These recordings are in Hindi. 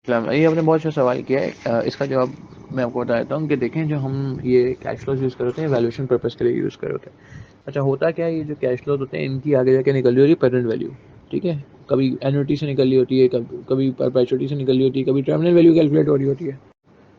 ये आपने बहुत अच्छा सवाल किया है। इसका जवाब मैं आपको बता देता हूँ कि देखें, जो हम ये कैश फ्लोज यूज़ कर रहे होते हैं वैल्यूएशन पर्पज़ के लिए यूज़ कर रहे होते हैं। अच्छा, होता क्या है, ये जो कैश फ्लोज होते हैं इनकी आगे जाके निकल रही होती है प्रेजेंट वैल्यू। ठीक है, कभी एन्युटी से निकल रही होती है, कभी परपेचुइटी से निकल रही होती है, कभी टर्मिनल वैल्यू कैलकुलेट हो रही होती है।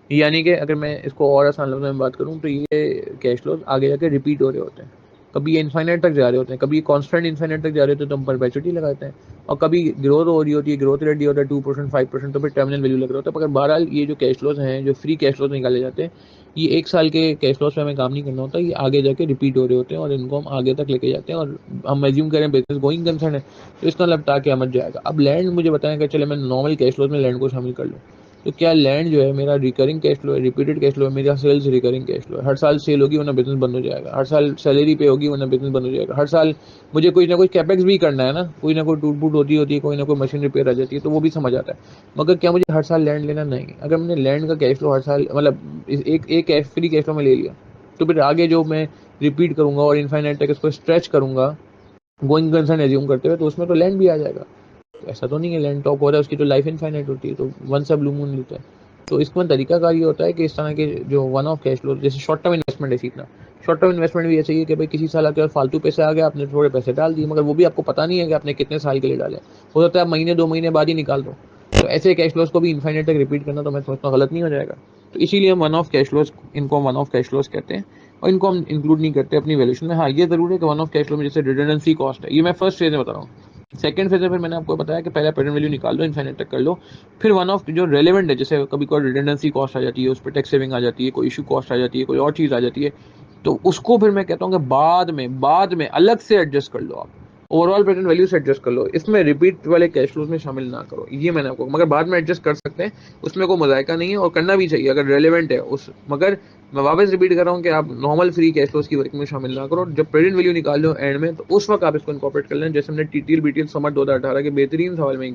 यानी कि अगर मैं इसको और आसान लफ्ज़ों में बात करूँ तो ये कैश फ्लोज आगे जाके रिपीट हो रहे होते हैं। कभी ये इन्फाइनाइट तक जा रहे होते हैं, कभी कॉन्स्टेंट इन्फाइनाइट तक जा रहे होते हैं तो हम परपेचुइटी लगाते हैं, और कभी ग्रोथ हो रही होती है, ग्रोथ रेट दिया होता है 2% 5%, तो फिर टर्मिनल वैल्यू लग रहा होता है। मगर बहरहाल ये जो कैश फ्लोज हैं, जो फ्री कैश फ्लोज निकाले जाते हैं, ये 1 साल के कैश फ्लोज पे हमें काम नहीं करना होता, ये आगे जाके रिपीट हो रहे होते हैं और इनको हम आगे तक लेके जाते हैं। और हम एज्यूम करें बिजनेस गोइंग कंसर्न है तो इसका मतलब ताकि मच जाएगा। अब लैंड मुझे बताएं कि चले मैं नॉर्मल कैश फ्लोज में लैंड को शामिल कर लूँ, तो क्या लैंड जो है मेरा रिकरिंग कैश फ्लो है, रिपीटेड कैश फ्लो है, मेरा सेल्स रिकरिंग कैश फ्लो है। हर साल सेल होगी वरना बिजनेस बंद हो जाएगा, हर साल सैलरी पे होगी वरना बिजनेस बंद हो जाएगा, हर साल मुझे कोई ना कोई कैपेक्स भी करना है ना, कोई ना कोई टूट फूट होती है, कोई ना कोई मशीन रिपेयर आ जाती है, तो वो भी समझ आता है। मगर क्या मुझे हर साल लैंड लेना? नहीं। अगर मैंने लैंड का कैश फ्लो हर साल मतलब एक एक कैश फ्री कैश फ्लो में ले लिया, तो फिर आगे जो मैं रिपीट करूंगा और इनफाइनाइट तक इसको स्ट्रेच करूंगा गोइंग कंसर्न एज्यूम करते हुए, तो उसमें तो लैंड भी आ जाएगा। तो ऐसा तो नहीं है लैंड टॉप हो रहा है उसकी तो लाइफ इनफाइनाइट होती है, तो वन सा ब्लू मून लेता है। तो इसमें तरीकाकार ये होता है कि इस तरह के जो वन ऑफ कैश फ्लो, जैसे शॉर्ट टर्म इन्वेस्टमेंट है सीखना। शॉर्ट टर्म इन्वेस्टमेंट भी ऐसे ही है कि भाई किसी साल आपके पास फालतू पैसे आ गए, आपने थोड़े पैसे डाल दिए, मगर वो भी आपको पता नहीं है कि आपने कितने साल के लिए डाले। हो सकता है आप महीने 2 महीने बाद ही निकाल दो। तो ऐसे कैश फ्लोज को भी इनफाइनाइट तक रिपीट करना तो मैं समझता हूँ गलत नहीं हो जाएगा। तो इसीलिए हम वन ऑफ कैश फ्लोज, इनको वन ऑफ कैश फ्लोज कहते हैं, और इनको हम इंक्लूड नहीं करते अपनी वैल्यूशन में। हाँ, ये जरूर है कि वन ऑफ कैश फ्लो में जैसे रिडंडेंसी कॉस्ट है, ये मैं फर्स्ट फेज में बता रहा हूँ। सेकंड फेज में फिर मैंने आपको बताया कि पहले प्रेजेंट वैल्यू निकाल लो, इनफाइनाइट तक कर लो, फिर वन ऑफ जो रेलेवेंट है, जैसे कभी कोई रिडंडेंसी कॉस्ट आ जाती है, उस पर टैक्स सेविंग आ जाती है, कोई इशू कॉस्ट आ जाती है, कोई और चीज़ आ जाती है, तो उसको फिर मैं कहता हूँ कि बाद में अलग से एडजस्ट कर लो आप। ओवरऑल प्रेजेंट वैल्यू से एडजस्ट कर लो, इसमें रिपीट वाले कैश फ्लोज में शामिल ना करो, ये मैंने आपको, मगर बाद में एडजस्ट कर सकते हैं, उसमें कोई मजायका नहीं है और करना भी चाहिए अगर रेलेवेंट है उस। मगर मैं वापस रिपीट कर रहा हूँ कि आप नॉर्मल फ्री कैश फ्लोज की वर्किंग में शामिल ना करो। जब प्रेजेंट वैल्यू निकाल लो एंड में, तो उस वक्त आप इसको इनकॉर्पोरेट कर लें, जैसे हमने टीटीएल बीटीएल समर 2018 के बेहतरीन सवाल में